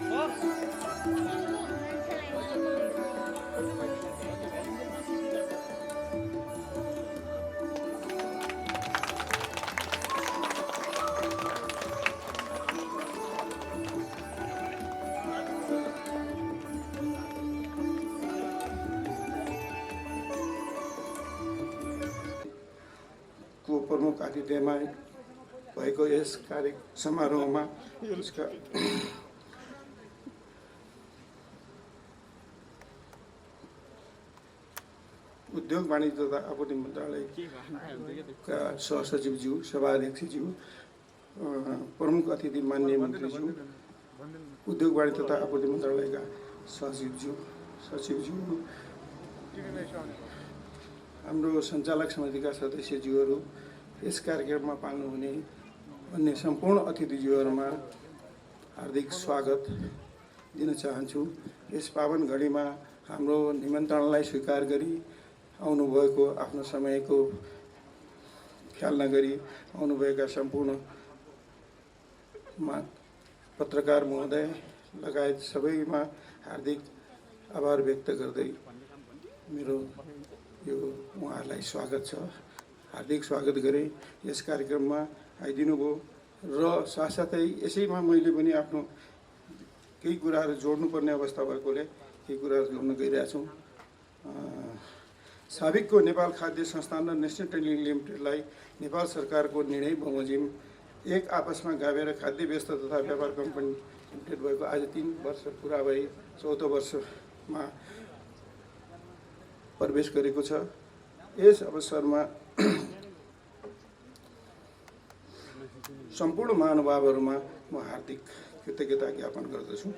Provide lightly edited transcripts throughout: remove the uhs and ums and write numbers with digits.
को प्रमुख आतिथ्यमा भएको यस कार्य समारोहमा उसका उद्योग वाणिज्य तथा आपूर्ति मन्त्रालयका सहसचिवज्यू, सभाध्यक्षज्यू, प्रमुख अतिथि माननीय मन्त्रीज्यू, उद्योग वाणिज्य तथा आपूर्ति मन्त्रालयका सचिवज्यू, हाम्रो सञ्चालक समितिका सदस्यज्यूहरू, यस कार्यक्रममा पाल्नुहुने अन्य सम्पूर्ण अतिथिज्यूहरूमा हार्दिक स्वागत दिन चाहन्छु। यस पावन घडीमा हाम्रो निमन्त्रणलाई स्वीकार गरी आउनुभएको, आफ्नो समयको ख्याल नगरी आउनुभएका सम्पूर्ण पत्रकार महोदय लगायत सबैमा हार्दिक आभार व्यक्त गर्दै मेरो यो उहाँहरूलाई स्वागत छ। हार्दिक स्वागत गरे। यस कार्यक्रममा आइदिनु भयो र साथसाथै यसैमा मैले पनि आफ्नो केही कुराहरू जोड्नुपर्ने अवस्था भएकोले केही कुराहरू जोड्न गइरहेको छु। साबिकको नेपाल खाद्य संस्थान र नेसनल ट्रेनिङ लिमिटेडलाई नेपाल सरकारको निर्णय बमोजिम एक आपसमा गाभेर खाद्य व्यवस्था तथा व्यापार कम्पनी लिमिटेड भएको आज 3 वर्ष पुरा भई 4औं वर्षमा प्रवेश गरेको छ। यस अवसरमा सम्पूर्ण महानुभावहरूमा म हार्दिक कृतज्ञता ज्ञापन गर्दछु।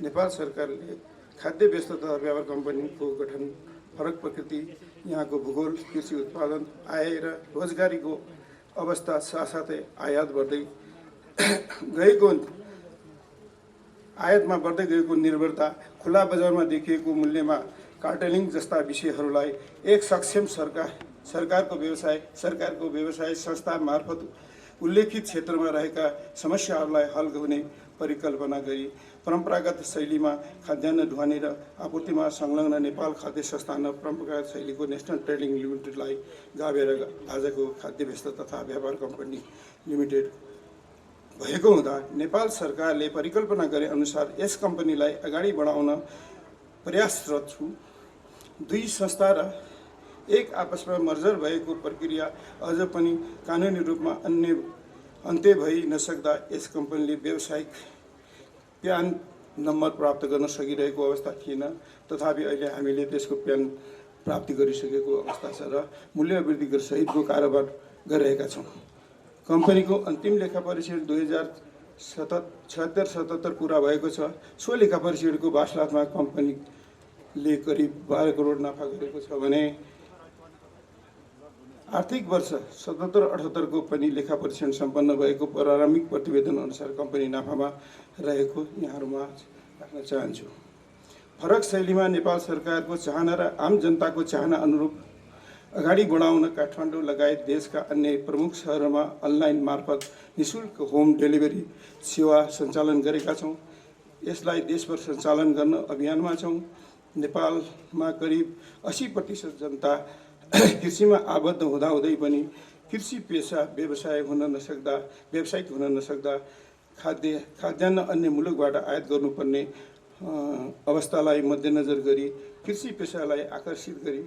नेपाल सरकारले खाद्य व्यवस्था तथा व्यापार कम्पनीको गठन, फरक प्रकृति, यहाँको भूगोल, कृषि उत्पादन, आय र रोजगारीको अवस्था साथसाथै आयातमा बढ्दै गएको निर्भरता, खुला बजारमा देखिएको मूल्यमा कार्टेलिङ जस्ता विषयहरूलाई एक सक्षम सरकारको व्यवसाय संस्था मार्फत उल्लेखित क्षेत्रमा रहेका समस्याहरूलाई हल गर्ने परिकल्पना गरी परम्परागत शैलीमा खाद्यान्न ढुवानी र आपूर्तिमा संलग्न नेपाल खाद्य संस्थान र परम्परागत शैलीको नेसनल ट्रेडिङ लिमिटेडलाई गाभेर आजको खाद्य व्यवस्था तथा व्यापार कम्पनी लिमिटेड भएको हुँदा नेपाल सरकारले परिकल्पना गरे अनुसार यस कम्पनीलाई अगाडि बढाउन प्रयासरत छु। दुई संस्था र एक आपसमा मर्जर भएको प्रक्रिया अझ पनि कानुनी रूपमा अन्त्य भई नसक्दा यस कम्पनीले व्यावसायिक प्यान नम्बर प्राप्त गर्न सकिरहेको अवस्था थिएन। तथापि अहिले हामीले त्यसको प्यान प्राप्ति गरिसकेको अवस्था छ र मूल्य वृद्धि सहितको कारोबार गरिरहेका छौँ। कम्पनीको अन्तिम लेखा परीक्षण 2076-77 पुरा भएको छ। सो लेखा परीक्षणको वासलातमा कम्पनीले करिब 12 करोड नाफा गरेको छ भने आर्थिक वर्ष 77-78 को पनि लेखा परीक्षण सम्पन्न भएको प्रारम्भिक प्रतिवेदन अनुसार कम्पनी नाफामा रहेको यहाँहरूमा राख्न चाहन्छु। फरक शैलीमा नेपाल सरकारको चाहना र आम जनताको चाहना अनुरूप अगाडि बढाउन काठमाडौँ लगायत देशका अन्य प्रमुख शहरमा अनलाइन मार्फत निःशुल्क होम डेलिभरी सेवा सञ्चालन गरेका छौँ। यसलाई देशभर सञ्चालन गर्न अभियानमा छौँ। नेपालमा करिब 80% जनता कृषिमा आबद्ध हुँदाहुँदै पनि कृषि पेसा व्यावसायिक हुन नसक्दा खाद्यान्न अन्य मुलुकबाट आयात गर्नुपर्ने अवस्थालाई मध्यनजर गरी कृषि पेसालाई आकर्षित गरी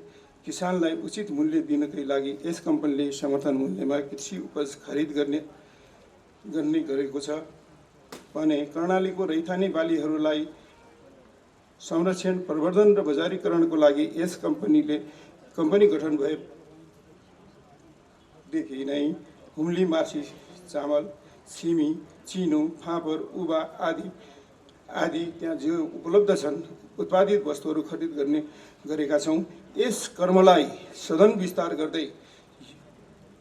किसानलाई उचित मूल्य दिनकै लागि यस कम्पनीले समर्थन मूल्यमा कृषि उपज खरिद गर्ने गरेको छ भने कर्णालीको रैथाने बालीहरूलाई संरक्षण, प्रवर्धन र बजारीकरणको लागि यस कम्पनी गठन भएदेखि नै हुम्ली, मार्सी चामल, सिमी, चिनो, फापर, उबा आदि त्यहाँ जो उपलब्ध छन् उत्पादित वस्तुहरू खरिद गरेका छौँ। यस क्रमलाई सदन विस्तार गर्दै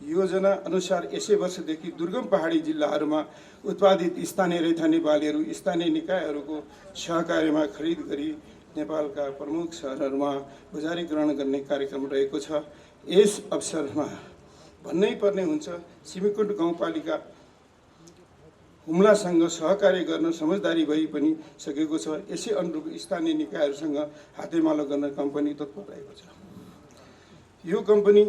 योजना अनुसार यसै वर्षदेखि दुर्गम पहाडी जिल्लाहरूमा उत्पादित स्थानीय रैथाने बालीहरू स्थानीय निकायहरूको सहकार्यमा खरिद गरी नेपालका प्रमुख सहरहरूमा बजारीकरण गर्ने कार्यक्रम रहेको छ। यस अवसरमा भन्नै पर्ने हुन्छ, सिमीकोट गाउँपालिका हुम्लासँग सहकार्य गर्न समझदारी भई पनि सकेको छ। यसै अनुरूप स्थानीय निकायहरूसँग हातेमालो गर्न कम्पनी तत्पर रहेको छ। यो कम्पनी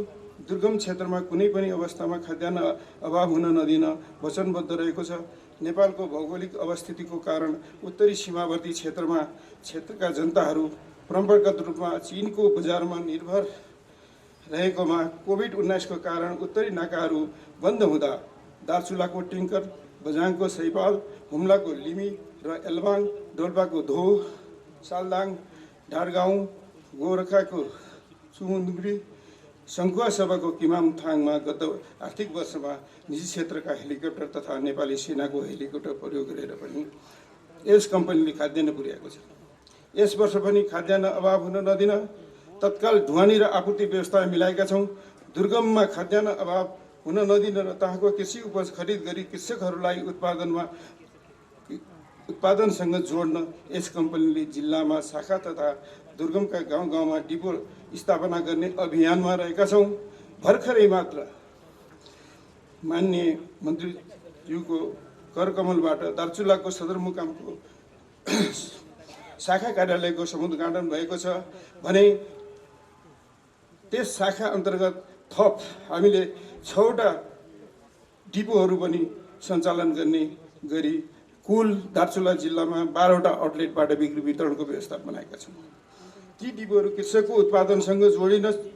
दुर्गम क्षेत्रमा कुनै पनि अवस्थामा खाद्यान्न अभाव हुन नदिन वचनबद्ध रहेको छ। नेपालको भौगोलिक अवस्थितिको कारण उत्तरी सीमावर्ती क्षेत्रका जनताहरू परम्परागत रूपमा चीनको बजारमा निर्भर रहेकोमा कोभिड-19 को कारण उत्तरी नाकाहरू बन्द हुँदा दार्चुलाको टिङ्कर, बझाङको सैपाल, हुम्लाको लिमी र एल्बाङ, डोल्पाको धो, सालदाङ, ढाडगाउँ, गोरखाको चुमुन्द्री, सङ्खुवासभाको किमामथाङमा गत आर्थिक वर्षमा निजी क्षेत्रका हेलिकप्टर तथा नेपाली सेनाको हेलिकप्टर प्रयोग गरेर पनि यस कम्पनीले खाद्यान्न पुर्याएको छ। यस वर्ष पनि खाद्यान्न अभाव हुन नदिन तत्काल ढुवानी र आपूर्ति व्यवस्था मिलाएका छौँ। दुर्गममा खाद्यान्न अभाव हुन नदिन र तहको कृषि उपज खरिद गरी कृषकहरूलाई उत्पादनसँग जोड्न यस कम्पनीले जिल्लामा शाखा तथा दुर्गमका गाउँ-गाउँमा डिपो स्थापना गर्ने अभियानमा रहेका छौँ। भर्खरै मात्र माननीय मन्त्रीज्यूको करकमलबाट दार्चुलाको सदरमुकामको शाखा कार्यालयको समुद्घाटन भएको छ भने त्यस शाखा अन्तर्गत थप हामीले 6वटा डिपोहरू पनि सञ्चालन गर्ने गरी कुल दार्चुला जिल्लामा 12वटा आउटलेटबाट बिक्री वितरणको व्यवस्था बनाएका छौँ। ती डिपोहरू कृषकको उत्पादनसँग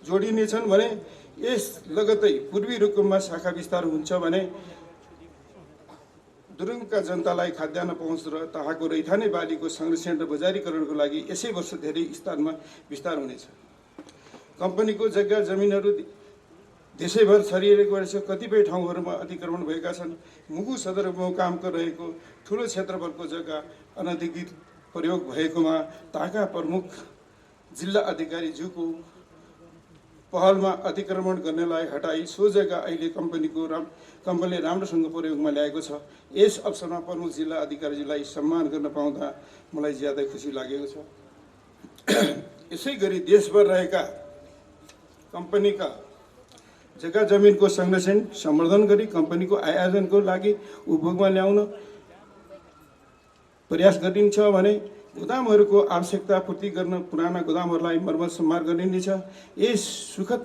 जोडिनेछन् भने यस लगतै पूर्वी रुकुममा शाखा विस्तार हुन्छ भने दुर्गमका जनतालाई खाद्यान्न पहुँच र तहको रैथाने बालीको संरक्षण र बजारीकरणको लागि यसै वर्ष धेरै स्थानमा विस्तार हुनेछ। कम्पनीको जग्गा जमिनहरू देशैभर छरिएको रहेछ। कतिपय ठाउँहरूमा अतिक्रमण भएका छन्। मुगु सदरमुकामको रहेको ठुलो क्षेत्रफलको जग्गा अनधिकृत प्रयोग भएकोमा ताका प्रमुख जिल्ला अधिकारीज्यूको पहलमा अतिक्रमण गर्नेलाई हटाई सो जग्गा अहिले कम्पनीले राम्रोसँग प्रयोगमा ल्याएको छ। यस अवसरमा प्रमुख जिल्ला अधिकारीजीलाई सम्मान गर्न पाउँदा मलाई ज्यादै खुसी लागेको छ। यसै गरी देशभर रहेका कम्पनीका जग्गा जमिनको संरक्षण सम्वर्धन गरी कम्पनीको आय आर्जनको लागि उपभोगमा ल्याउन प्रयास गरिन्छ भने गोदामहरूको आवश्यकता पूर्ति गर्न पुराना गोदामहरूलाई मर्मत सम्मार गरिनेछ। यस सुखद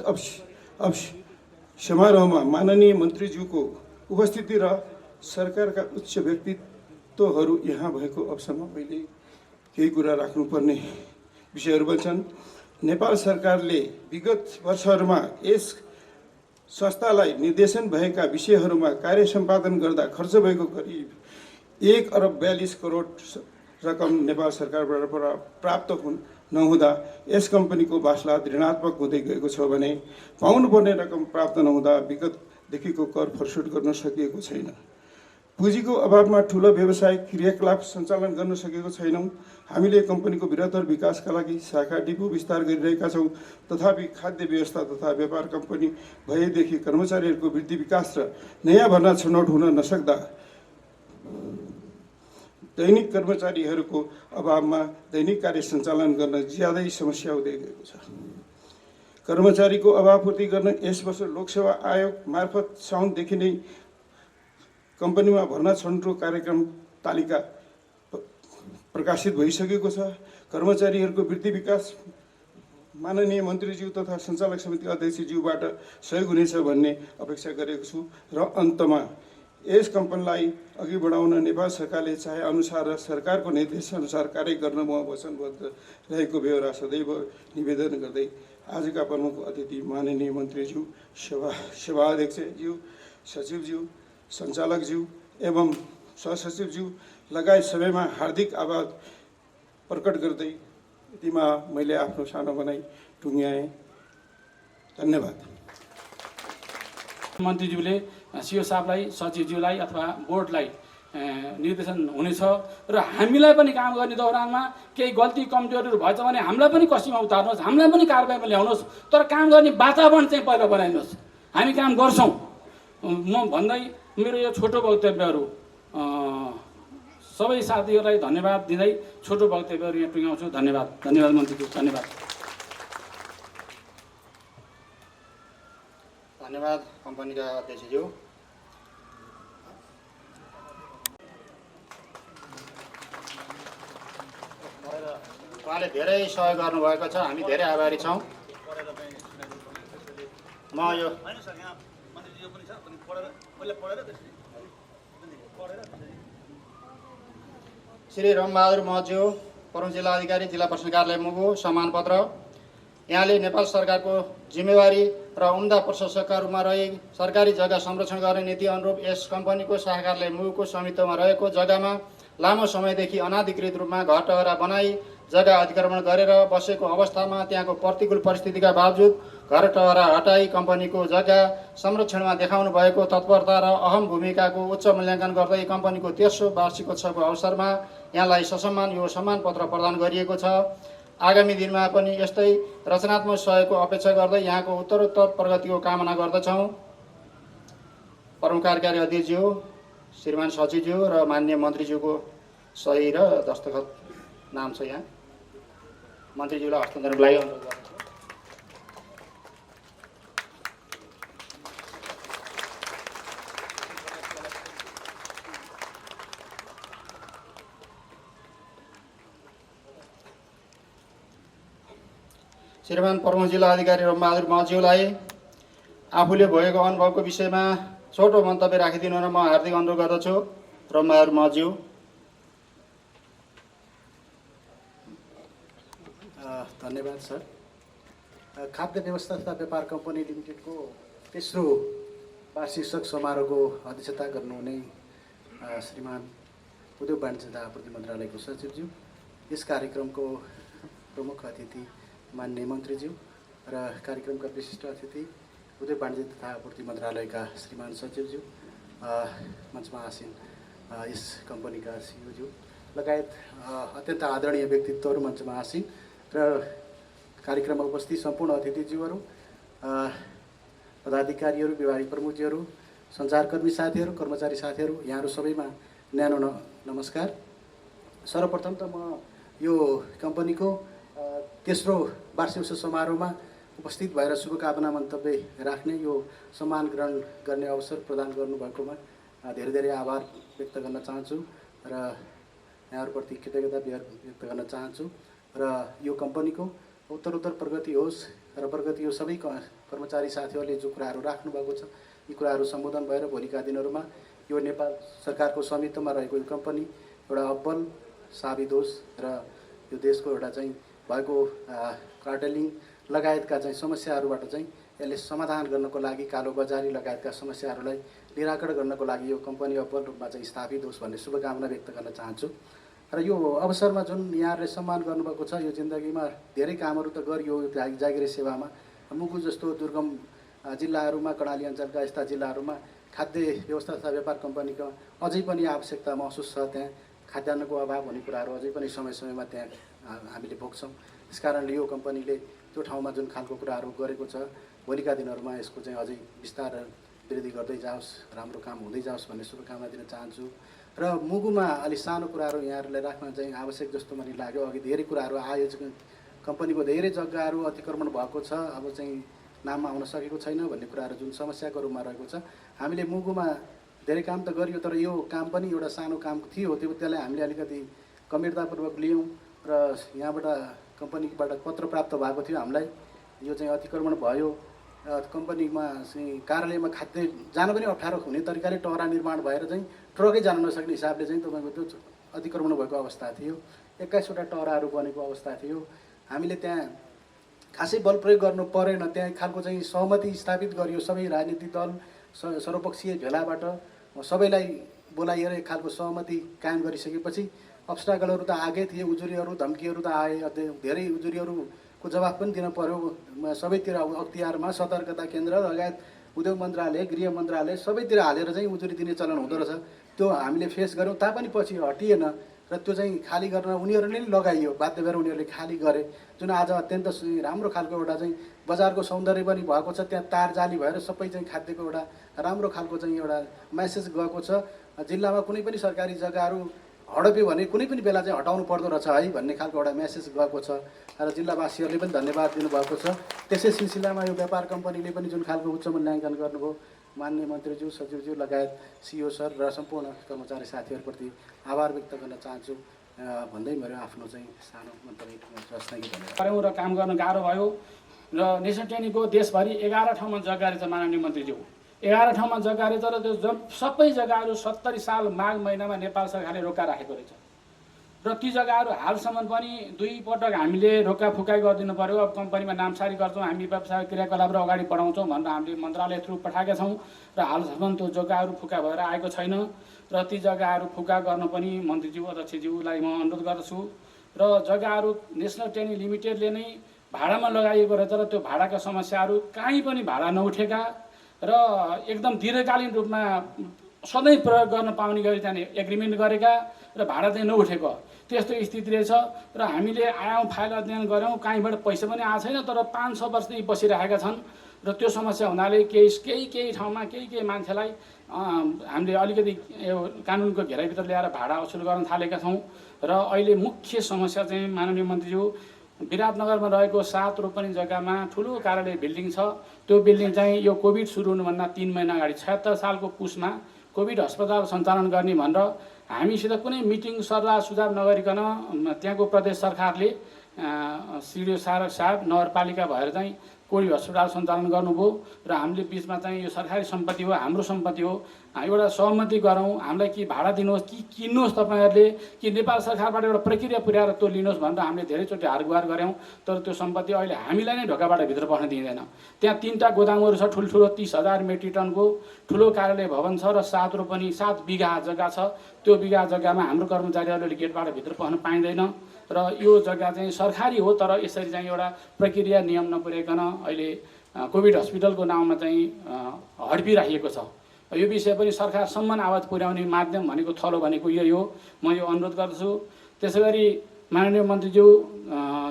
समारोहमा माननीय मन्त्रीज्यूको उपस्थिति र सरकारका उच्च व्यक्तित्वहरू यहाँ भएको अवसरमा मैले केही कुरा राख्नुपर्ने विषयहरू बन्छन्। नेपाल सरकारले विगत वर्षहरूमा यस संस्थालाई निर्देशन भएका विषयहरूमा कार्य सम्पादन गर्दा खर्च भएको करिब 1 अरब 42 करोड रकम नेपाल सरकारबाट प्राप्त नहुँदा यस कम्पनीको वासलात ऋणात्मक हुँदै गएको छ भने पाउनुपर्ने रकम प्राप्त नहुँदा विगतदेखिको कर फर्सुट गर्न सकिएको छैन। पुँजीको अभावमा ठुलो व्यावसायिक क्रियाकलाप सञ्चालन गर्न सकेको छैनौँ। हामीले कम्पनीको बृहत्तर विकासका लागि शाखा डिपो विस्तार गरिरहेका छौँ। तथापि खाद्य व्यवस्था तथा व्यापार कम्पनी भएदेखि कर्मचारीहरूको वृद्धि विकास र नयाँ भर्ना छनौट हुन नसक्दा दैनिक कर्मचारीहरूको अभावमा दैनिक कार्य सञ्चालन गर्न ज्यादै समस्या हुँदै गएको छ। कर्मचारीको अभाव पूर्ति गर्न यस वर्ष लोकसेवा आयोग मार्फत साउनदेखि नै कम्पनीमा भर्ना छनौटको कार्यक्रम तालिका प्रकाशित भइसकेको छ। कर्मचारीहरूको वृद्धि विकास माननीय मन्त्रीज्यू तथा सञ्चालक समिति अध्यक्षज्यूबाट सहयोग हुनेछ भन्ने अपेक्षा गरेको छु। र अन्तमा यस कम्पनीलाई अघि बढाउन नेपाल सरकारले चाहे अनुसार र सरकारको निर्देशअनुसार कार्य गर्न म वचनबद्ध रहेको बेहोरा सदैव निवेदन गर्दै आजका प्रमुख अतिथि माननीय मन्त्रीज्यू, सभाध्यक्षज्यू, सचिवज्यू, सञ्चालकज्यू एवं सहसचिवज्यू लगायत सबैमा हार्दिक आभार प्रकट गर्दै यतिमा मैले आफ्नो सानो भनाइ टुङ्ग्याएँ। धन्यवाद। मन्त्रीज्यूले सिओ साहबलाई, सचिवज्यूलाई अथवा बोर्डलाई निर्देशन हुनेछ र हामीलाई पनि काम गर्ने दौरानमा केही गल्ती कमजोरीहरू भएछ भने हामीलाई पनि कसीमा उतार्नुहोस्, हामीलाई पनि कारबाहीमा ल्याउनुहोस्, तर काम गर्ने वातावरण चाहिँ पहिला बनाइनुहोस्। हामी काम गर्छौँ। म भन्दै मेरो यो छोटो वक्तव्यहरू सबै साथीहरूलाई धन्यवाद दिँदै छोटो वक्तव्यहरू यहाँ टुङ्ग्याउँछु। धन्यवाद। धन्यवाद मन्त्रीज्यू, धन्यवाद। धन्यवाद कम्पनीका अध्यक्षज्यू। उहाँले धेरै सहयोग गर्नुभएको छ, हामी धेरै आभारी छौँ। म यो श्री रमबहादुर महज्यू, प्रमुख जिल्ला अधिकारी, जिल्ला प्रशासन कार्यालय मुगु, सम्मान पत्र। यहाँले नेपाल सरकारको जिम्मेवारी र उम्दा प्रशासकका रूपमा रही सरकारी जग्गा संरक्षण गर्ने नीति अनुरूप यस कम्पनीको शाखा कार्यालय मुगुको स्वामित्वमा रहेको जग्गामा लामो समयदेखि अनाधिकृत रूपमा घर टहरा बनाई जग्गा अतिक्रमण गरेर बसेको अवस्थामा त्यहाँको प्रतिकूल परिस्थितिका बावजुद घर टहरा हटाई कम्पनीको जग्गा संरक्षणमा देखाउनु भएको तत्परता र अहम भूमिकाको उच्च मूल्याङ्कन गर्दै कम्पनीको तेस्रो वार्षिकोत्सवको अवसरमा यहाँलाई ससम्मान यो सम्मान पत्र प्रदान गरिएको छ। आगामी दिनमा पनि यस्तै रचनात्मक सहयोगको अपेक्षा गर्दै यहाँको उत्तरोत्तर प्रगतिको कामना गर्दछौँ। प्रमुख कार्यकारी अध्यक्षज्यू, श्रीमान सचिवज्यू र माननीय मन्त्रीज्यूको सही र दस्तखत नाम छ यहाँ। मन्त्रीज्यूलाई हस्तान्तरणको लागि अनुरोध गर्दछु। श्रीमान प्रमुख जिल्ला अधिकारी रमबहादुर महज्यूलाई आफूले भएको अनुभवको विषयमा छोटो मन्तव्य राखिदिनु र म हार्दिक अनुरोध गर्दछु। रमबहादुर महज्यू। धन्यवाद सर। खाद्य व्यवस्था तथा व्यापार कम्पनी लिमिटेडको तेस्रो वार्षिक समारोहको अध्यक्षता गर्नुहुने श्रीमान उद्योग वाणिज्य तथा आपूर्ति मन्त्रालयको सचिवज्यू, यस कार्यक्रमको प्रमुख अतिथि माननीय मन्त्रीज्यू र कार्यक्रमका विशिष्ट अतिथि उद्योग वाणिज्य तथा आपूर्ति मन्त्रालयका श्रीमान सचिवज्यू, मञ्चमा आसीन यस कम्पनीका सिइओज्यू लगायत अत्यन्त आदरणीय व्यक्तित्वहरू मञ्चमा आसीन र कार्यक्रममा उपस्थित सम्पूर्ण अतिथिज्यूहरू, पदाधिकारीहरू, विभागीय प्रमुखज्यूहरू, सञ्चारकर्मी साथीहरू, कर्मचारी साथीहरू, यहाँहरू सबैमा न्यानो नमस्कार। सर्वप्रथम त म यो कम्पनीको तेस्रो वार्षिक समारोहमा उपस्थित भएर शुभकामना मन्तव्य राख्ने, यो सम्मान ग्रहण गर्ने अवसर प्रदान गर्नुभएकोमा धेरै धेरै आभार व्यक्त गर्न चाहन्छु र यहाँहरूप्रति कृतज्ञता व्यक्त गर्न चाहन्छु र यो कम्पनीको उत्तरोत्तर प्रगति होस् र प्रगति यो सबै कर्मचारी साथीहरूले जो कुराहरू राख्नुभएको छ यी कुराहरू सम्बोधन भएर भोलिका दिनहरूमा यो नेपाल सरकारको स्वामित्वमा रहेको यो कम्पनी एउटा अब्बल साबित होस् र यो देशको एउटा चाहिँ भएको कार्टेलिङ लगायतका चाहिँ समस्याहरूबाट चाहिँ यसले समाधान गर्नको लागि कालो बजारी लगायतका समस्याहरूलाई निराकरण गर्नको लागि यो कम्पनी अब्बल रूपमा चाहिँ स्थापित होस् भन्ने शुभकामना व्यक्त गर्न चाहन्छु। र यो अवसरमा जुन यहाँहरूले सम्मान गर्नुभएको छ, यो जिन्दगीमा धेरै कामहरू त गरियो जागिरे सेवामा। मुगु जस्तो दुर्गम जिल्लाहरूमा, कर्णाली अञ्चलका यस्ता जिल्लाहरूमा खाद्य व्यवस्था तथा व्यापार कम्पनीको अझै पनि आवश्यकता महसुस छ। त्यहाँ खाद्यान्नको अभाव हुने कुराहरू अझै पनि समय समयमा त्यहाँ हामीले भोग्छौँ। त्यस कारणले यो कम्पनीले त्यो ठाउँमा जुन खालको कुराहरू गरेको छ, भोलिका दिनहरूमा यसको चाहिँ अझै विस्तार वृद्धि गर्दै जाओस्, राम्रो काम हुँदै जाओस् भन्ने शुभकामना दिन चाहन्छु। र मुगुमा अलि सानो कुराहरू यहाँहरूलाई राख्न चाहिँ आवश्यक जस्तो मलाई लाग्यो। अघि धेरै कुराहरू आयो, कम्पनीको धेरै जग्गाहरू अतिक्रमण भएको छ, अब चाहिँ नाममा आउन सकेको छैन भन्ने कुराहरू जुन समस्याको रूपमा रहेको छ। हामीले मुगुमा धेरै काम त गरियो, तर यो काम पनि एउटा सानो काम थियो, त्यसलाई हामीले अलिकति गम्भीरतापूर्वक लियौँ र यहाँबाट कम्पनीबाट पत्र प्राप्त भएको थियो हामीलाई, यो चाहिँ अतिक्रमण भयो। कम्पनीमा चाहिँ कार्यालयमा खाद्य जान पनि अप्ठ्यारो हुने तरिकाले टहरा निर्माण भएर चाहिँ ट्रकै जान नसक्ने हिसाबले चाहिँ तपाईँको त्यो अतिक्रमण भएको अवस्था थियो। 21वटा टहराहरू बनेको अवस्था थियो। हामीले त्यहाँ खासै बल प्रयोग गर्नु परेन, त्यहाँ खालको चाहिँ सहमति स्थापित गरियो। सबै राजनीतिक दल सर्वपक्षीय भेलाबाट सबैलाई बोलाइएर एक खालको सहमति कायम गरिसकेपछि अब्स्ट्याकलहरू त आएकै थिए, उजुरीहरू धम्कीहरू त आए, धेरै उजुरीहरूको जवाफ पनि दिन पर्यो। सबैतिर अख्तियारमा सतर्कता केन्द्र लगायत उद्योग मन्त्रालय, गृह मन्त्रालय सबैतिर हालेर चाहिँ उजुरी दिने चलन हुँदो रहेछ। त्यो हामीले फेस गऱ्यौँ, तापनि पछि हटिएन र त्यो चाहिँ खाली गर्न उनीहरूले नै लगाइयो, बाध्य भएर उनीहरूले खाली गरे। जुन आज अत्यन्त राम्रो खालको एउटा चाहिँ बजारको सौन्दर्य पनि भएको छ, त्यहाँ तार जाली भएर सबै चाहिँ खाद्यको एउटा राम्रो खालको चाहिँ एउटा मेसेज गएको छ। जिल्लामा कुनै पनि सरकारी जग्गाहरू हडप्यो भने कुनै पनि बेला चाहिँ हटाउनु पर्दो रहेछ है भन्ने खालको एउटा मेसेज गएको छ र जिल्लावासीहरूले पनि धन्यवाद दिनुभएको छ। त्यसै सिलसिलामा यो व्यापार कम्पनीले पनि जुन खालको उच्च मूल्याङ्कन गर्नुभयो, माननीय मन्त्रीज्यू, सचिवज्यू लगायत सिइओ सर र सम्पूर्ण कर्मचारी साथीहरूप्रति आभार व्यक्त गर्न चाहन्छु। भन्दै मेरो आफ्नो चाहिँ सानो मन्तव्य प्रश्न के भनेर गऱ्यौँ र काम गर्न गाह्रो भयो र नेसनल टेनीको देशभरि 11 ठाउँमा जग्गा रहेछ माननीय मन्त्रीज्यू। 11 ठाउँमा जग्गा रहेछ र त्यो सबै जग्गाहरू 70 साल माघ महिनामा नेपाल सरकारले रोका राखेको रहेछ र ती जग्गाहरू हालसम्म पनि 2 पटक हामीले रोका फुकाइ गरिदिनु पर्यो। अब कम्पनीमा नामसारी गर्छौँ, हामी व्यवसाय क्रियाकलाप र अगाडि बढाउँछौँ भनेर हामीले मन्त्रालय थ्रु पठाएका छौँ र हालसम्म त्यो जग्गाहरू फुका भएर आएको छैन र ती जग्गाहरू फुका गर्न पनि मन्त्रीज्यू अध्यक्षज्यूलाई म अनुरोध गर्दछु र जग्गाहरू नेसनल टेनी लिमिटेडले नै भाडामा लगाइएको रहेछ र त्यो भाडाका समस्याहरू कहीँ पनि भाडा नउठेका र एकदम दीर्घकालीन रूपमा सधैँ प्रयोग गर्न पाउने गरी चाहिँ एग्रिमेन्ट गरेका र भाडा चाहिँ नउठेको त्यस्तो स्थिति रहेछ र हामीले आयौँ फाइल अध्ययन गऱ्यौँ, कहीँबाट पैसा पनि आएको छैन तर 500 वर्षदेखि बसिरहेका छन् र त्यो समस्या हुनाले केही ठाउँमा केही मान्छेलाई हामीले अलिकति यो कानुनको घेराइभित्र ल्याएर भाडा असुल गर्न थालेका छौँ र अहिले मुख्य समस्या चाहिँ माननीय मन्त्रीज्यू विराटनगरमा रहेको 7 रोपनी जग्गामा ठुलो कार्यालय बिल्डिङ छ। त्यो बिल्डिङ चाहिँ यो कोभिड सुरु हुनुभन्दा 3 महिना अगाडि 76 सालको पुसमा कोभिड अस्पताल सञ्चालन गर्ने भनेर हामीसित कुनै मिटिङ सल्लाह सुझाव नगरिकन त्यहाँको प्रदेश सरकारले सिडिओ साहब नगरपालिका भएर चाहिँ कोभिड अस्पताल सञ्चालन गर्नुभयो र हामीले बिचमा चाहिँ यो सरकारी सम्पत्ति हो, हाम्रो सम्पत्ति हो, एउटा सहमति गरौँ, हामीलाई कि भाडा दिनुहोस् कि किन्नुहोस् तपाईँहरूले कि नेपाल सरकारबाट एउटा प्रक्रिया पुर्याएर त्यो लिनुहोस् भनेर हामीले धेरैचोटि हारगुहार गऱ्यौँ तर त्यो सम्पत्ति अहिले हामीलाई नै ढोकाबाट भित्र पस्न दिँदैन। त्यहाँ 3टा गोदामहरू छ, ठुल्ठुलो 30,000 मेट्रिक टनको ठुलो कार्यालय भवन छ र 7 बिघा जग्गा छ। त्यो बिघा जग्गामा हाम्रो कर्मचारीहरूले गेटबाट भित्र पस्न पाइँदैन र यो जग्गा चाहिँ सरकारी हो तर यसरी चाहिँ एउटा प्रक्रिया नियम नपुर्याइकन अहिले कोभिड हस्पिटलको नाउँमा चाहिँ हड्पिराखिएको छ। यो विषय पनि सरकारसम्म आवाज पुर्याउने माध्यम भनेको थलो भनेको यही हो। म यो अनुरोध गर्दछु। त्यसै गरी माननीय मन्त्रीज्यू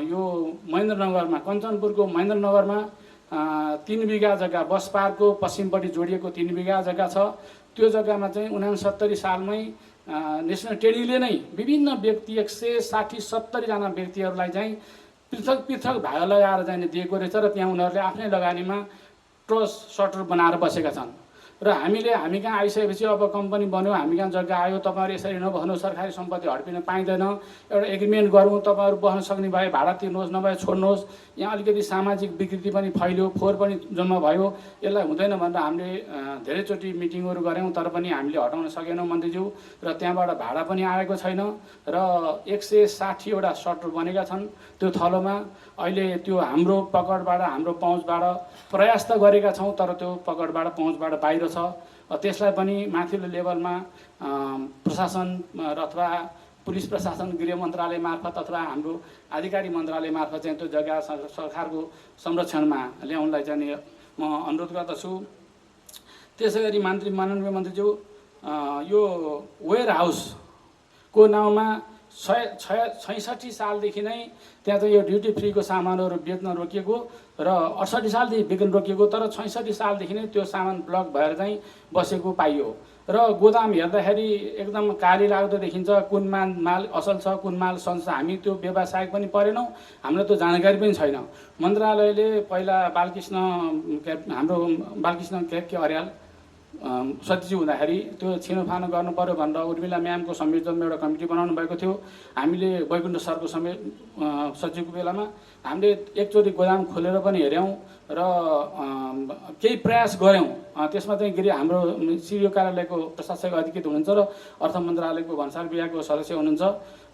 यो महेन्द्रनगरमा कञ्चनपुरको महेन्द्रनगरमा 3 बिघा जग्गा बस पार्कको पश्चिमपट्टि जोडिएको 3 बिघा जग्गा छ। त्यो जग्गामा चाहिँ 69 सालमै नेसनल टेनीले नै विभिन्न व्यक्ति 160-70 जना व्यक्तिहरूलाई चाहिँ पृथक भाग लगाएर चाहिँ दिएको रहेछ र त्यहाँ उनीहरूले आफ्नै लगानीमा ट्रस्ट सटर बनाएर बसेका छन् र हामी कहाँ आइसकेपछि अब कम्पनी बन्यो, हामी कहाँ जग्गा आयो, तपाईँहरू यसरी नबस्नु, सरकारी सम्पत्ति हड्पिन पाइँदैन, एउटा एग्रिमेन्ट गरौँ, तपाईँहरू बस्न सक्ने भए भाडा तिर्नुहोस्, नभए छोड्नुहोस्। यहाँ अलिकति सामाजिक विकृति पनि फैल्यो, फोहोर पनि जम्मा भयो, यसलाई हुँदैन भनेर हामीले धेरैचोटि मिटिङहरू गऱ्यौँ तर पनि हामीले हटाउन सकेनौँ मन्त्रीज्यू र त्यहाँबाट भाडा पनि आएको छैन र 160वटा सटर बनेका छन् त्यो थलोमा। अहिले त्यो हाम्रो पकडबाट हाम्रो पहुँचबाट प्रयास त गरेका छौँ तर त्यो पकडबाट पहुँचबाट बाहिर छ। त्यसलाई पनि माथिल्लो लेभलमा प्रशासन अथवा पुलिस प्रशासन गृह मन्त्रालय मार्फत अथवा हाम्रो आधिकारिक मन्त्रालय मार्फत चाहिँ त्यो जग्गा सरकारको संरक्षणमा ल्याउनलाई चाहिँ म अनुरोध गर्दछु। त्यसै गरी माननीय मन्त्रीज्यू यो वेयर हाउसको नाउँमा 66 सालदेखि नै त्यहाँ चाहिँ यो ड्युटी फ्रीको सामानहरू बेच्न रोकिएको र 68 सालदेखि बेच्न रोकिएको तर 66 सालदेखि नै त्यो सामान ब्लक भएर चाहिँ बसेको पाइयो र गोदाम हेर्दाखेरि एकदम काली लाग्दो देखिन्छ। कुन माल असल छ, कुन माल सन्छ, हामी त्यो व्यवसायिक पनि परेनौँ, हामीलाई त्यो जानकारी पनि छैन। मन्त्रालयले पहिला हाम्रो बालकृष्ण के अर्याल सचिव हुँदाखेरि त्यो छिनोफानो गर्नु पर्यो भनेर उर्मिला म्यामको संयोजनमा एउटा कमिटी बनाउनु भएको थियो। हामीले वैकुण्ठ सरको सचिवको बेलामा हामीले एकचोटि गोदाम खोलेर पनि हेऱ्यौँ र केही प्रयास गऱ्यौँ। त्यसमा चाहिँ हाम्रो सिडिओ कार्यालयको प्रशासक अधिकृत हुनुहुन्छ र अर्थ मन्त्रालयको भन्सार विभागको सदस्य हुनुहुन्छ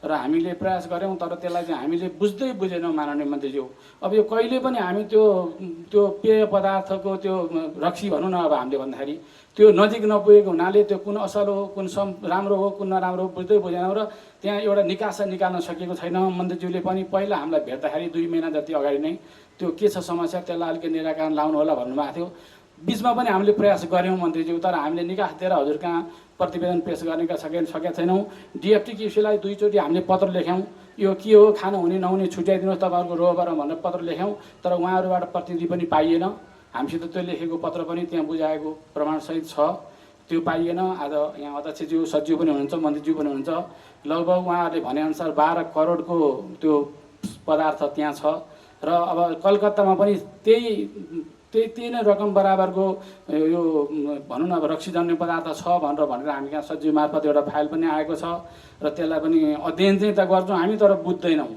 र हामीले प्रयास गऱ्यौँ तर त्यसलाई चाहिँ हामीले बुझेनौँ माननीय मन्त्रीज्यू। अब यो कहिले पनि हामी त्यो पेय पदार्थको त्यो रक्सी भनौँ न, अब हामीले भन्दाखेरि त्यो नजिक नपुगेको हुनाले त्यो कुन असल हो, कुन राम्रो हो, कुन नराम्रो हो बुझेनौँ र त्यहाँ एउटा निकासा निकाल्न सकेको छैन। मन्त्रीज्यूले पनि पहिला हामीलाई भेट्दाखेरि 2 महिना जति अगाडि नै त्यो के छ समस्या त्यसलाई अलिकति निराकरण लाउनु होला भन्नुभएको थियो। बिचमा पनि हामीले प्रयास गऱ्यौँ मन्त्रीज्यू तर हामीले निकास दिएर हजुर कहाँ प्रतिवेदन पेश गर्नेका सकेका छैनौँ। डिएफटिक्युसीलाई 2 चोटि हामीले पत्र लेख्यौँ, यो के हो, खानु हुने नहुने छुट्याइदिनुहोस् तपाईँहरूको रोबर भनेर पत्र लेख्यौँ तर उहाँहरूबाट प्रतिनिधि पनि पाइएन। हामीसित त्यो लेखेको पत्र पनि त्यहाँ बुझाएको प्रमाणसहित छ, त्यो पाइएन। आज यहाँ अध्यक्षज्यू सचिव पनि हुनुहुन्छ, मन्त्रीज्यू पनि हुनुहुन्छ, लगभग उहाँहरूले भनेअनुसार 12 करोडको त्यो पदार्थ त्यहाँ छ र अब कलकत्तामा पनि त्यही नै रकम बराबरको यो भनौँ न अब रक्सीजन्य पदार्थ छ भनेर हामी कहाँ सचिव मार्फत एउटा फाइल पनि आएको छ र त्यसलाई पनि अध्ययन चाहिँ त गर्छौँ हामी, तर बुझ्दैनौँ।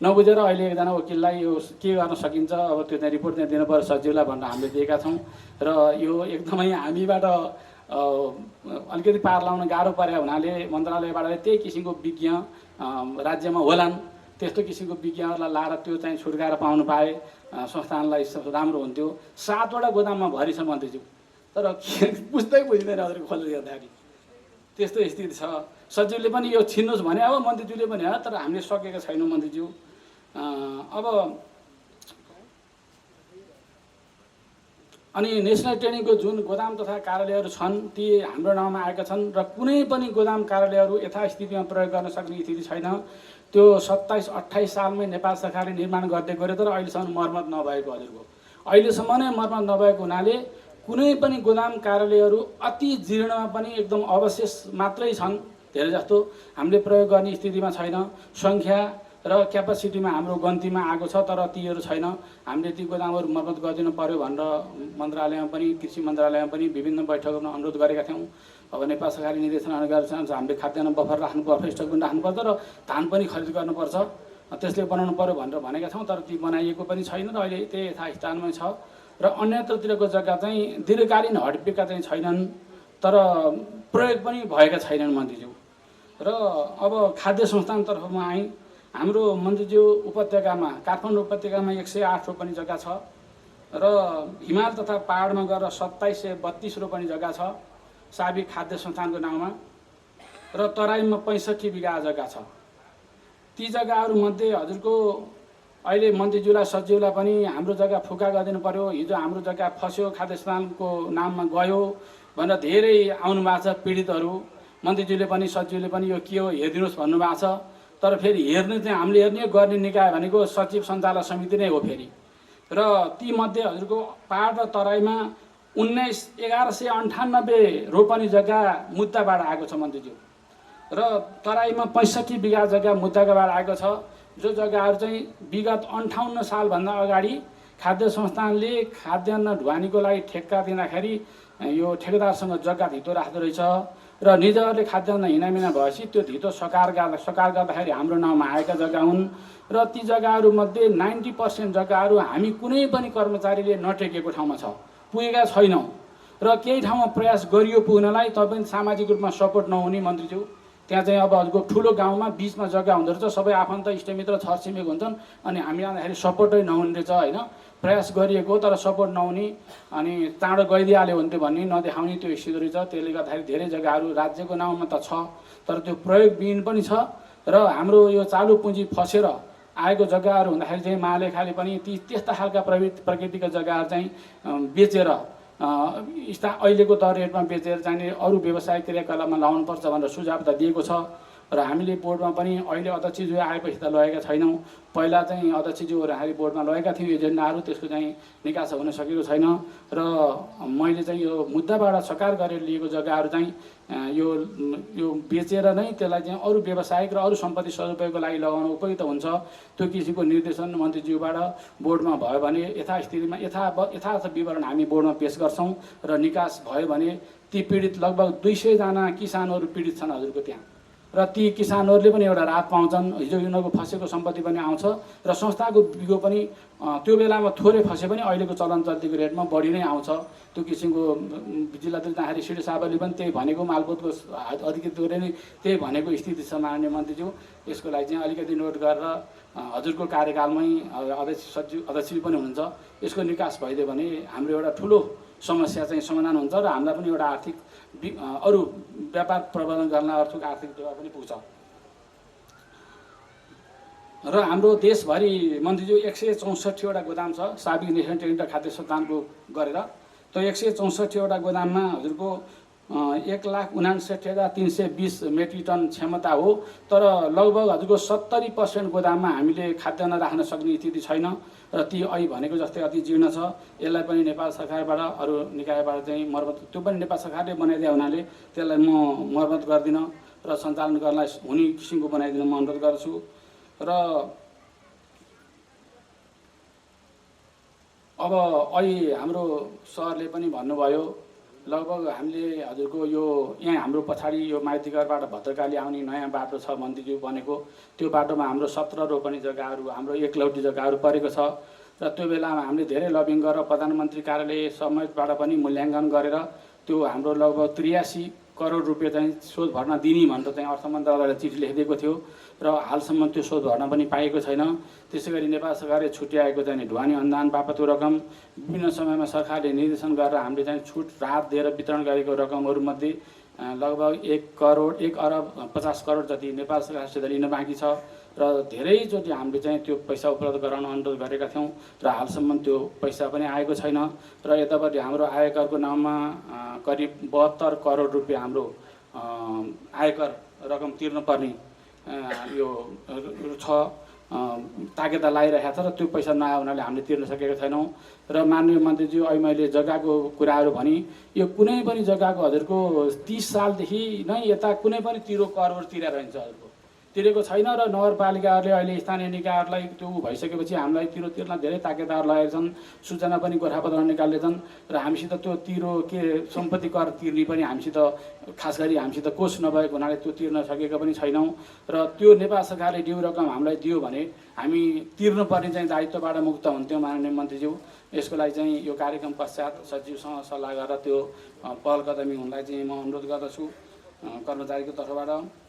नबुझेर अहिले एकजना वकिललाई यो के गर्न सकिन्छ अब त्यो चाहिँ रिपोर्ट चाहिँ दिनु पर्यो सचिवलाई भनेर हामीले दिएका छौँ र यो एकदमै हामीबाट अलिकति पार लाउन गाह्रो परे हुनाले मन्त्रालयबाट त्यही किसिमको विज्ञ राज्यमा होलान्, त्यस्तो किसिमको विज्ञहरूलाई लाएर त्यो चाहिँ छुटकाएर पाउनु पाए संस्थानलाई राम्रो हुन्थ्यो। 7वटा गोदाममा भरि छ मन्त्रीज्यू, तर बुझ्दैन हजुर खोलेर हेर्दाखेरि त्यस्तो स्थिति छ। सचिवले पनि यो छिन्नुहोस् भने अब मन्त्रीज्यूले पनि तर हामीले सकेका छैनौँ मन्त्रीज्यू। अब अनि नेसनल ट्रेनिङको जुन गोदाम तथा कार्यालयहरू छन् ती हाम्रो नाउँमा आएका छन् र कुनै पनि गोदाम कार्यालयहरू यथास्थितिमा प्रयोग गर्न सक्ने स्थिति छैन। त्यो 27-28 सालमै नेपाल सरकारले निर्माण गर्दै गयो, तर अहिलेसम्म मर्मत नभएको हजुरको अहिलेसम्म नै मर्मत नभएको हुनाले कुनै पनि गोदाम कार्यालयहरू अति जीर्णमा पनि एकदम अवशेष मात्रै छन्, धेरै जस्तो हामीले प्रयोग गर्ने स्थितिमा छैन। सङ्ख्या र क्यापासिटीमा हाम्रो गन्तीमा आएको छ, तर तीहरू छैन। हामीले ती गोदामहरू मर्मत गरिदिनु पर्यो भनेर मन्त्रालयमा पनि कृषि मन्त्रालयमा पनि विभिन्न बैठकमा अनुरोध गरेका थियौँ। अब नेपाल सरकारले निर्देशन अनुसार हामीले खाद्यान्न बफर राख्नुपर्छ, स्टक पनि राख्नुपर्छ र धान पनि खरिद गर्नुपर्छ, त्यसले बनाउनु पर्यो भनेर भनेका छौँ, तर ती बनाइएको पनि छैन र अहिले त्यही यथास्थानमै छ। र अन्यत्रतिरको जग्गा चाहिँ दीर्घकालीन हडपिएका चाहिँ छैनन्, तर प्रयोग पनि भएका छैनन् मन्त्रीज्यू। र अब खाद्य संस्थानतर्फमा आएँ, हाम्रो मन्त्रीज्यू उपत्यकामा काठमाडौँ उपत्यकामा 108 रोपनी जग्गा छ र हिमाल तथा पहाडमा गएर 2732 रोपनी जग्गा छ साबिक खाद्य संस्थानको नाउँमा, र तराईमा 65 बिघा जग्गा छ। ती जग्गाहरूमध्ये हजुरको अहिले मन्त्रीज्यूलाई सचिवलाई पनि हाम्रो जग्गा फुका गरिदिनु पर्यो, हिजो हाम्रो जग्गा फस्यो खाद्य संस्थानको नाममा गयो भनेर धेरै आउनु भएको छ पीडितहरू। मन्त्रीज्यूले पनि सचिवले पनि यो के हो हेरिदिनुहोस् भन्नुभएको छ, तर फेरि हेर्ने चाहिँ हामीले हेर्ने गर्ने निकाय भनेको सचिव सञ्चालक समिति नै हो फेरि। र तीमध्ये हजुरको पहाड र तराईमा 1198 रोपनी जग्गा मुद्दाबाट आएको छ मन्त्रीज्यू, र तराईमा 65 बिघा जग्गा मुद्दाबाट आएको छ, जो जग्गाहरू चाहिँ विगत 58 सालभन्दा अगाडि खाद्य संस्थानले खाद्यान्न ढुवानीको लागि ठेक्का दिँदाखेरि यो ठेकेदारसँग जग्गा धितो राख्दो रहेछ र निजहरूले खाद्यान्न हिनामिना भएपछि त्यो धितो सकार गर्दाखेरि हाम्रो नाउँमा आएका जग्गा हुन्। र ती जग्गाहरूमध्ये 90% जग्गाहरू हामी कुनै पनि कर्मचारीले नटेकेको ठाउँमा छ, पुगेका छैनौँ। र केही ठाउँमा प्रयास गरियो पुग्नलाई, तपाईँ सामाजिक रूपमा सपोर्ट नहुने मन्त्रीज्यू। त्यहाँ चाहिँ अब हजुरको ठुलो गाउँमा बिचमा जग्गा हुँदो रहेछ, सबै आफन्त इष्टमित्र छरछिमेक हुन्छन्, अनि हामी आउँदाखेरि सपोर्टै नहुने रहेछ होइन। प्रयास गरिएको तर सपोर्ट नहुने, अनि चाँडो गइदिइहाल्यो हुन्थ्यो भन्ने नदेखाउने त्यो स्थिति रहेछ। त्यसले गर्दाखेरि धेरै जग्गाहरू राज्यको नाउँमा त छ, तर त्यो प्रयोगविहीन पनि छ। र हाम्रो यो चालु पुँजी फसेर आएको जग्गाहरू हुँदाखेरि चाहिँ महालेखाले पनि त्यस्ता खालका प्रकृतिका जग्गाहरू चाहिँ बेचेर अहिलेको दर रेटमा बेचेर चाहिने अरू व्यवसायिक क्रियाकलापमा लाउनुपर्छ भनेर सुझाव त दिएको छ। र हामीले बोर्डमा पनि अहिले अध्यक्षज्यू आएपछि त लगेका छैनौँ, पहिला चाहिँ अध्यक्षज्यूहरू हामी बोर्डमा लगेका थियौँ एजेन्डाहरू, त्यसको चाहिँ निकास हुन सकेको छैन। र मैले चाहिँ यो मुद्दाबाट सकार गरेर लिएको जग्गाहरू चाहिँ यो बेचेर नै त्यसलाई चाहिँ अरू व्यवसायिक र अरू सम्पत्ति सदुपयोगको लागि लगाउन उपयुक्त हुन्छ। त्यो किसिमको निर्देशन मन्त्रीज्यूबाट बोर्डमा भयो भने यथास्थितिमा यथार्थ विवरण हामी बोर्डमा पेश गर्छौँ र निकास भयो भने ती पीडित लगभग 200 जना किसानहरू पीडित छन् हजुरको त्यहाँ, र ती किसानहरूले पनि एउटा राहत पाउँछन्। हिजो उनीहरूको फसेको सम्पत्ति पनि आउँछ र संस्थाको बिगो पनि त्यो बेलामा थोरै फसे पनि अहिलेको चलन चल्तीको रेटमा बढी नै आउँछ। त्यो किसिमको जिल्लाधीश नाहारी सिडी साहबले पनि त्यही भनेको, मालपोतको अधिकृतले नै त्यही भनेको स्थिति छ माननीय मन्त्रीज्यू। यसको लागि चाहिँ अलिकति नोट गरेर हजुरको कार्यकालमै अध्यक्ष पनि हुनुहुन्छ, यसको निकास भइदियो भने हाम्रो एउटा ठुलो समस्या चाहिँ समाधान हुन्छ र हामीलाई पनि एउटा आर्थिक अरू व्यापार प्रबन्धन गर्न आर्थिक दबाब पनि पुग्छ। र हाम्रो देशभरि मन्त्रीज्यू 164वटा गोदाम छ साबिक नेसनल ट्रेनिङ र खाद्य संस्थानको गरेर। त्यो 164वटा गोदाममा हजुरको 1,59,320 मेट्रिक टन क्षमता हो, तर लगभग हजुरको 70% गोदाममा हामीले खाद्यान्न राख्न सक्ने स्थिति छैन र ती अहिले भनेको जस्तै अति जीर्ण छ। यसलाई पनि नेपाल सरकारबाट अरू निकायबाट चाहिँ मर्मत, त्यो पनि नेपाल सरकारले बनाइदिए हुनाले त्यसलाई म मर्मत गर्दिनँ र सञ्चालन गर्नलाई हुने किसिमको बनाइदिन म अनुरोध गर्छु। र अब अहिले हाम्रो सरले पनि भन्नुभयो लगभग हामीले हजुरको यो यहाँ हाम्रो पछाडि यो माइतीघरबाट भद्रकाली आउने नयाँ बाटो छ मन्त्रीज्यू बनेको, त्यो बाटोमा हाम्रो 17 रोपनी जग्गाहरू हाम्रो एकलौटी जग्गाहरू परेको छ र त्यो बेलामा हामीले धेरै लबिङ गरेर प्रधानमन्त्री कार्यालय समेतबाट पनि मूल्याङ्कन गरेर त्यो हाम्रो लगभग 83 करोड रुपियाँ चाहिँ शोध भर्ना दिने भनेर चाहिँ अर्थ मन्त्रालयलाई चिठी लेखिदिएको थियो र हालसम्म त्यो शोध भर्ना पनि पाएको छैन। त्यसै गरी नेपाल सरकारले छुट्याएको चाहिँ ढुवानी अनुदान बापतको रकम विभिन्न समयमा सरकारले निर्देशन गरेर हामीले चाहिँ छुट राहत दिएर वितरण गरेको रकमहरूमध्ये लगभग 1 अरब 50 करोड जति नेपाल सरकारसित लिन बाँकी छ र धेरैचोटि हामीले चाहिँ त्यो पैसा उपलब्ध गराउन अनुरोध गरेका थियौँ र हालसम्म त्यो पैसा पनि आएको छैन र यतापट्टि हाम्रो आयकरको नाममा करिब 72 करोड रुपियाँ हाम्रो आयकर रकम तिर्नुपर्ने यो छ ताकेता लगाइरहेको छ र त्यो पैसा नआए हुनाले हामीले तिर्न सकेका छैनौँ। र माननीय मन्त्रीज्यू अहिले मैले जग्गाको कुराहरू भने यो कुनै पनि जग्गाको हजुरको 30 सालदेखि नै यता कुनै पनि तिरो करहरू तिरेर रहन्छ हजुरको तिरेको छैन र नगरपालिकाहरूले अहिले स्थानीय निकायहरूलाई त्यो भइसकेपछि हामीलाई तिरो तिर्न धेरै ताकेदार लगाएका छन्, सूचना पनि गोरखापत्र निकाल्ने छन् र हामीसित त्यो तिरो के सम्पत्ति कर तिर्ने पनि हामीसित खास गरी हामीसित कोष नभएको हुनाले त्यो तिर्न सकेका पनि छैनौँ र त्यो नेपाल सरकारले ड्यू रकम हामीलाई दियो भने हामी तिर्नुपर्ने चाहिँ दायित्वबाट मुक्त हुन्थ्यौँ माननीय मन्त्रीज्यू। यसको लागि चाहिँ यो कार्यक्रम पश्चात सचिवसँग सल्लाह गरेर त्यो पहल कदमी हुनलाई चाहिँ म अनुरोध गर्दछु कर्मचारीको तर्फबाट।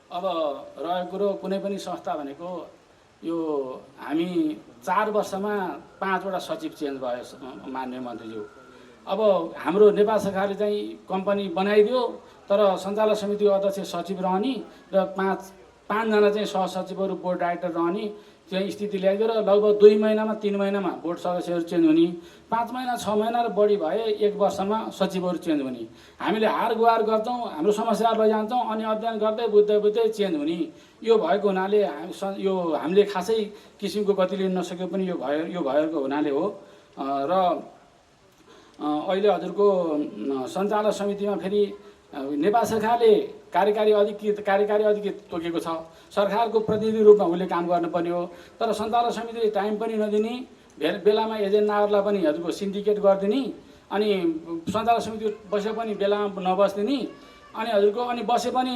अब रहेको कुरो कुनै पनि संस्था भनेको यो हामी 4 वर्षमा 5 वटा सचिव चेन्ज भयो माननीय मन्त्रीज्यू। अब हाम्रो नेपाल सरकारले चाहिँ कम्पनी बनाइदियो तर सञ्चालक समितिको अध्यक्ष सचिव रहने र 5 जना चाहिँ सहसचिवहरू बोर्ड डाइरेक्टर रहने चाहिँ स्थिति ल्याइदियो र लगभग 2 महिनामा 3 महिनामा बोर्ड सदस्यहरू चेन्ज हुने, 5 महिना 6 महिना र बढी भए 1 वर्षमा सचिवहरू चेन्ज हुने। हामीले हार गुहार गर्छौँ, हाम्रो समस्याहरू लैजान्छौँ अनि अध्ययन गर्दै बुझ्दै चेन्ज हुने। यो भएको हुनाले यो हामीले खासै किसिमको गति लिन नसके पनि यो भएको हुनाले हो। र अहिले हजुरको सञ्चालक समितिमा फेरि नेपाल सरकारले कार्यकारी अधिकृत तोकेको छ, सरकारको प्रतिनिधि रूपमा उसले काम गर्नुपर्ने हो तर सञ्चालक समितिले टाइम पनि नदिने, बेलामा एजेन्डाहरूलाई पनि हजुरको सिन्डिकेट गरिदिने अनि सञ्चालक समिति बसे पनि बेलामा नबस्दिने अनि हजुरको अनि बसे पनि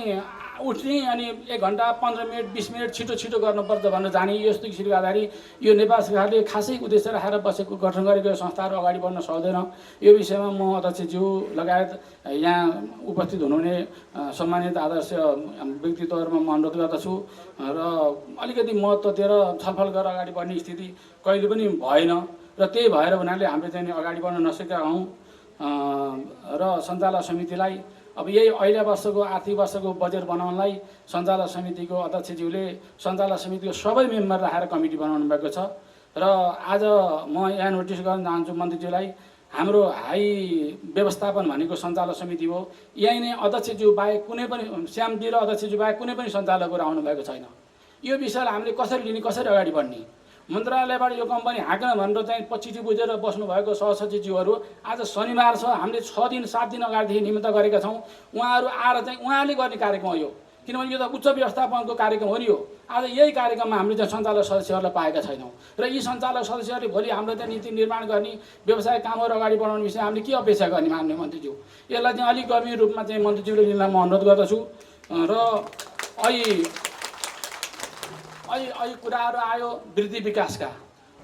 उठ्ने अनि 1 घन्टा 15 मिनट 20 मिनट छिटो गर्नुपर्छ भनेर जाने। यस्तो किसिमको आधारित यो नेपाल सरकारले खासै उद्देश्य राखेर बसेको गठन गरेको संस्थाहरू अगाडि बढ्न सक्दैन। यो विषयमा म अध्यक्षज्यू लगायत यहाँ उपस्थित हुनुहुने सम्मानित आदर्श व्यक्तित्वहरूमा म अनुरोध गर्दछु र अलिकति महत्त्व दिएर छलफल गरेर अगाडि बढ्ने स्थिति कहिले पनि भएन र त्यही भएर हुनाले हामीले चाहिँ अगाडि बढ्न नसकेका हौँ र सञ्चालक समितिलाई अब यही अहिले वर्षको आर्थिक वर्षको बजेट बनाउनलाई सञ्चालक समितिको अध्यक्षज्यूले सञ्चालक समितिको सबै मेम्बर राखेर कमिटी बनाउनु भएको छ र आज म यहाँ नोटिस गर्न चाहन्छु मन्त्रीज्यूलाई, हाम्रो हाई व्यवस्थापन भनेको सञ्चालक समिति हो। यही नै अध्यक्षज्यू बाहेक कुनै पनि श्यामजी र अध्यक्षज्यू बाहेक कुनै पनि सञ्चालकहरू आउनु भएको छैन। यो विषयलाई हामीले कसरी लिने, कसरी अगाडि बढ्ने, मन्त्रालयबाट यो कम्पनी हाँक्न भनेर चाहिँ पछिटो बुझेर बस्नुभएको सहसचिवहरू आज शनिबार छ, हामीले 6 दिन 7 दिन अगाडिदेखि निमित्त गरेका छौँ। उहाँहरू आएर चाहिँ उहाँले गर्ने कार्यक्रम हो यो, किनभने यो त उच्च व्यवस्थापनको कार्यक्रम हो नि हो। आज यही कार्यक्रममा हामीले चाहिँ सञ्चालक सदस्यहरूलाई पाएका छैनौँ र यी सञ्चालक सदस्यहरूले भोलि हाम्रो चाहिँ नीति निर्माण गर्ने, व्यवसाय कामहरू अगाडि बढाउने विषय हामीले के अपेक्षा गर्ने मान्य मन्त्रीज्यू। यसलाई चाहिँ अलिक गम्भीर रूपमा चाहिँ मन्त्रीज्यूले लिन म अनुरोध गर्दछु। र अहिले कुराहरू आयो वृद्धि विकासका,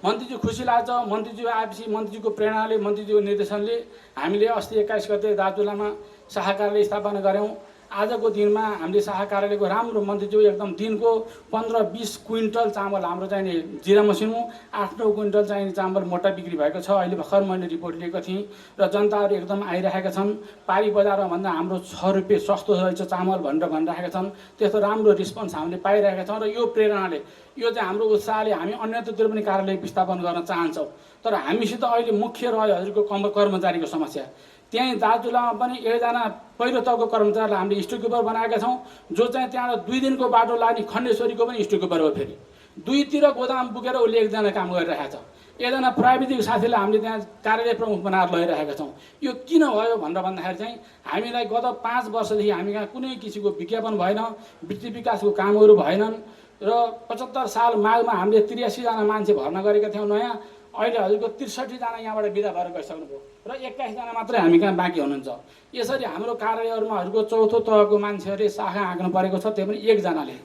मन्त्रीज्यू खुसी लाग्छ। मन्त्रीज्यू आएपछि मन्त्रीज्यूको प्रेरणाले मन्त्रीज्यूको निर्देशनले हामीले अस्ति 21 गते दार्चुलामा शाखा कार्यालय स्थापना गऱ्यौँ। आजको दिनमा हामीले शाखा कार्यालयको राम्रो मन्त्रीज्यू एकदम दिनको 15-20 क्विन्टल चामल हाम्रो चाहिँ जिरा मसिनो 8-9 क्विन्टल चाहिँ चामल मोटा बिक्री भएको छ। अहिले भर्खर मैले रिपोर्ट लिएको थिएँ र जनताहरू एकदम आइरहेका छन्। पारी बजारमा भन्दा हाम्रो 6 रुपियाँ सस्तो रहेछ चामल भनेर भनिरहेका छन्। त्यस्तो राम्रो रिस्पोन्स हामीले पाइरहेका छौँ र यो प्रेरणाले यो चाहिँ हाम्रो उत्साहले हामी अन्यत्रतिर पनि कार्यालय विस्थापन गर्न चाहन्छौँ। तर हामीसित अहिले मुख्य रह्यो हजुरको कर्मचारीको समस्या। त्यहीँ दार्चुलामा पनि 1 जना पहिलो तहको कर्मचारीलाई हामीले स्टोकिपर बनाएका छौँ, जो चाहिँ त्यहाँ 2 दिनको बाटो लाग्ने खण्डेश्वरीको पनि स्टोकिपर हो। फेरि 2तिर गोदाम पुगेर उसले 1 जना काम गरिरहेको छ। एकजना प्राविधिक साथीले हामीले त्यहाँ कार्यालय प्रमुख बनाएर लगिरहेका छौँ। यो किन भयो भनेर भन्दाखेरि चाहिँ हामीलाई गत 5 वर्षदेखि हामी कहाँ कुनै किसिमको विज्ञापन भएन, वृत्ति विकासको कामहरू भएनन् र 75 साल माघमा हामीले 83 जना मान्छे भर्ना गरेका थियौँ नयाँ। अहिले हजुरको 63 जना यहाँबाट बिदा भएर गइसक्नुभयो र 21 जना मात्रै हामी कहाँ बाँकी हुनुहुन्छ। यसरी हाम्रो कार्यालयहरूमा हजुरको चौथो तहको मान्छेहरूले शाखा हाँक्नु परेको छ, त्यो पनि 1 जनाले।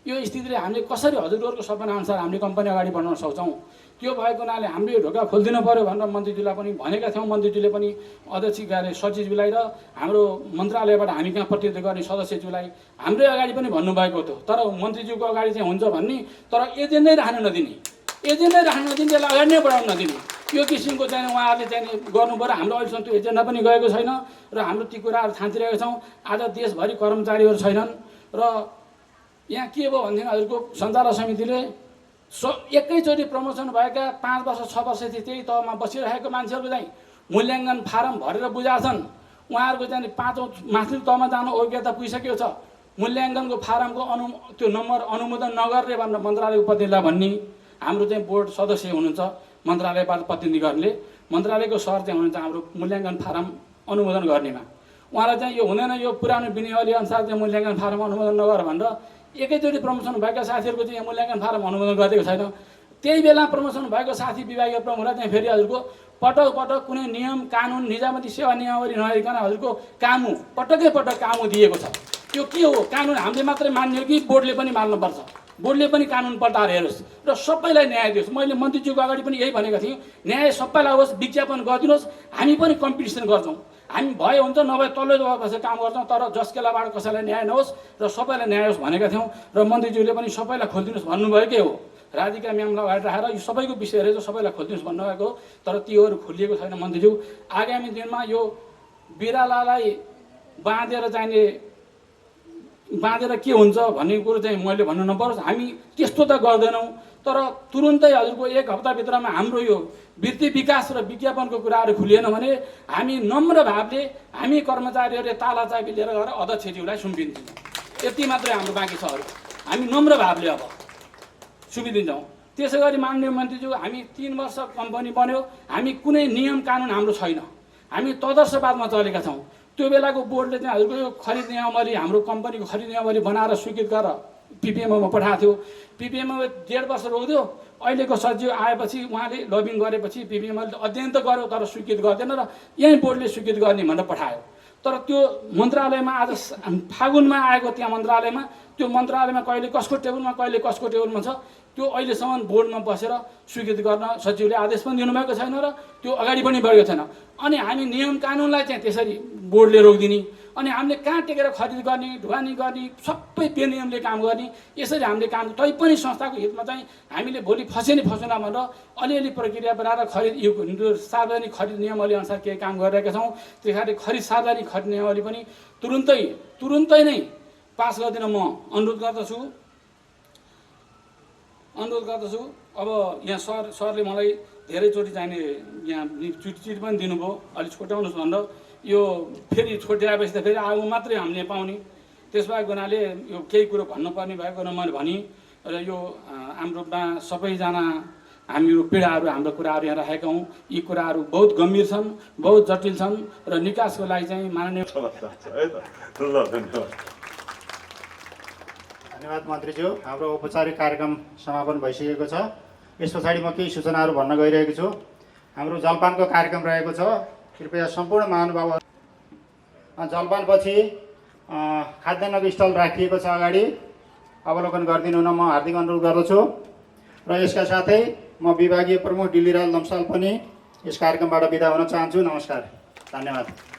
यो स्थितिले हामीले कसरी हजुरहरूको सपनाअनुसार हामीले कम्पनी अगाडि बढाउन सक्छौँ? त्यो भएको हुनाले हामीले यो ढोका खोलिदिनु पऱ्यो भनेर मन्त्रीज्यूलाई पनि भनेका थियौँ। मन्त्रीज्यूले पनि अध्यक्ष कार्य सचिवज्यूलाई र हाम्रो मन्त्रालयबाट हामी कहाँ प्रतिनिधित्व गर्ने सदस्यज्यूलाई हाम्रै अगाडि पनि भन्नुभएको थियो। तर मन्त्रीज्यूको अगाडि चाहिँ हुन्छ भन्ने, तर एजेन्डै राख्न नदिने, एजेन्डै राख्न नदिने, त्यसलाई अगाडि नै बढाउन नदिने, यो किसिमको चाहिँ उहाँहरूले चाहिँ गर्नु पऱ्यो। हाम्रो अहिलेसम्म त्यो एजेन्डा पनि गएको छैन र हाम्रो ती कुराहरू थाँतिरहेका छौँ। आज देशभरि कर्मचारीहरू छैनन् र यहाँ के भयो भनेदेखि हजुरको सञ्चालक समितिले एकैचोटि प्रमोसन भएका 5 वर्ष 6 वर्षदेखि त्यही तहमा बसिरहेको मान्छेहरूको चाहिँ मूल्याङ्कन फारम भरेर बुझाएछन्। उहाँहरूको चाहिँ 5औँ माथिल्लो तहमा जानु योग्यता पुगिसकेको छ। मूल्याङ्कनको फारमको त्यो नम्बर अनुमोदन नगर्ने भनेर मन्त्रालयको प्रतिनिधिलाई भन्ने। हाम्रो चाहिँ बोर्ड सदस्य हुनुहुन्छ मन्त्रालयबाट प्रतिनिधि गर्ने, मन्त्रालयको सर चाहिँ हुनुहुन्छ हाम्रो मूल्याङ्कन फारम अनुमोदन गर्नेमा। उहाँलाई चाहिँ यो हुँदैन, यो पुरानो विनियमले अनुसार चाहिँ मूल्याङ्कन फारम अनुमोदन नगर भनेर एकैचोटि प्रमोसन भएका साथीहरूको चाहिँ यहाँ मूल्याङ्कन फारम अनुमोदन गरिदिएको छैन। त्यही बेला प्रमोसन भएको साथी विभागीय प्रमुखलाई चाहिँ फेरि हजुरको पटक पटक कुनै नियम कानुन निजामती सेवा नियमावली नहेरिकन हजुरको कामु पटकै पटक कामु दिएको छ। त्यो के हो? कानुन हामीले मात्रै मान्ने हो कि बोर्डले पनि मान्नुपर्छ? बोर्डले पनि कानुन पल्टाएर हेरोस् र सबैलाई न्याय दियोस्। मैले मन्त्रीज्यूको अगाडि पनि यही भनेको थिएँ, न्याय सबैलाई होस्, विज्ञापन गरिदिनुहोस्, हामी पनि कम्पिटिसन गर्छौँ। हामी भए हुन्छ, नभए तल्लो तहमा बसेर काम गर्छौँ, तर जसकेलाबाट कसैलाई न्याय नहोस् र सबैलाई न्याय होस् भनेका थियौँ। र मन्त्रीज्यूले पनि सबैलाई खोलिदिनुहोस् भन्नुभएकै हो। राधिका म्यामलाई अगाडि राखेर यो सबैको विषयहरू चाहिँ सबैलाई खोलिदिनुहोस् भन्नुभएको हो, तर त्योहरू खोलिएको छैन। मन्त्रीज्यू आगामी दिनमा यो बिरालालाई बाँधेर के हुन्छ भन्ने कुरो चाहिँ मैले भन्नु नपरोस्। हामी त्यस्तो त गर्दैनौँ, तर तुरुन्तै हजुरको 1 हप्ताभित्रमा हाम्रो यो वृत्ति विकास र विज्ञापनको कुराहरू खुलिएन भने हामी नम्र भावले हामी कर्मचारीहरूले ताला चाबी लिएर गएर अध्यक्षज्यूलाई सुम्पिदिन्छौँ। यति मात्रै हाम्रो बाँकी छ। हामी नम्र भावले अब सुम्पिदिन्छौँ। त्यसै गरी माननीय मन्त्रीज्यू, हामी 3 वर्ष कम्पनी बन्यो, हामी कुनै नियम कानुन हाम्रो छैन, हामी तदर्शवादमा चलेका छौँ। त्यो बेलाको बोर्डले चाहिँ हजुरको यो खरिद नियमावली, हाम्रो कम्पनीको खरिद नियमावली बनाएर स्वीकृत गरेर पिपिएमओमा पठाएको थियो। पिपिएमओमा 1.5 वर्ष रोक्यो। अहिलेको सचिव आएपछि उहाँले लबिङ गरेपछि पिपिएमओले अध्ययन त गर्यो तर स्वीकृत गर्दैन र यहीँ बोर्डले स्वीकृत गर्ने भनेर पठायो। तर त्यो मन्त्रालयमा आज फागुनमा आएको, त्यहाँ मन्त्रालयमा त्यो मन्त्रालयमा कहिले कसको टेबलमा कहिले कसको टेबलमा छ, त्यो अहिलेसम्म बोर्डमा बसेर स्वीकृत गर्न सचिवले आदेश पनि दिनुभएको छैन र त्यो अगाडि पनि बढेको छैन। अनि हामी नियम कानुनलाई चाहिँ त्यसरी बोर्डले रोकिदिने, अनि हामीले कहाँ टेकेर खरिद गर्ने, ढुवानी गर्ने, सबै बेनियमले काम गर्ने, यसरी हामीले काम तैपनि संस्थाको हितमा चाहिँ हामीले भोलि फसे नि फसौँला भनेर अलिअलि प्रक्रिया बनाएर खरिद यो सार्वजनिक खरिद नियमावली अनुसार केही काम गरिरहेका छौँ। त्यस कारण सार्वजनिक खरिद नियमावली पनि तुरुन्तै नै पास गरिदिन म अनुरोध गर्दछु। अब यहाँ सरले मलाई धेरैचोटि चाहिने यहाँ चिठी पनि दिनुभयो, अलिक छोट्याउनुहोस् भनेर। यो फेरि छोट्याएपछि त फेरि आगो मात्रै हामीले पाउने, त्यसबाहेक हुनाले यो केही कुरो भन्नुपर्ने भएको मैले भने। र यो हाम्रोमा सबैजना हामीहरू पीडाहरू हाम्रो कुराहरू यहाँ राखेका हौँ। यी कुराहरू बहुत गम्भीर छन्, बहुत जटिल छन् र निकासको लागि चाहिँ माननीय धन्यवाद मन्त्रीज्यू। हाम्रो औपचारिक कार्यक्रम समापन भइसकेको छ। यस पछाडि म केही सूचनाहरू भन्न गइरहेको छु। हाम्रो जलपानको कार्यक्रम रहेको छ। कृपया सम्पूर्ण महानुभाव जलपानपछि खाद्यान्नको स्टल राखिएको छ, अगाडि अवलोकन गरिदिनु हुन म हार्दिक अनुरोध गर्दछु। र यसका साथै म विभागीय प्रमुख डिल्लीराज लम्साल पनि यस कार्यक्रमबाट बिदा हुन चाहन्छु। नमस्कार, धन्यवाद।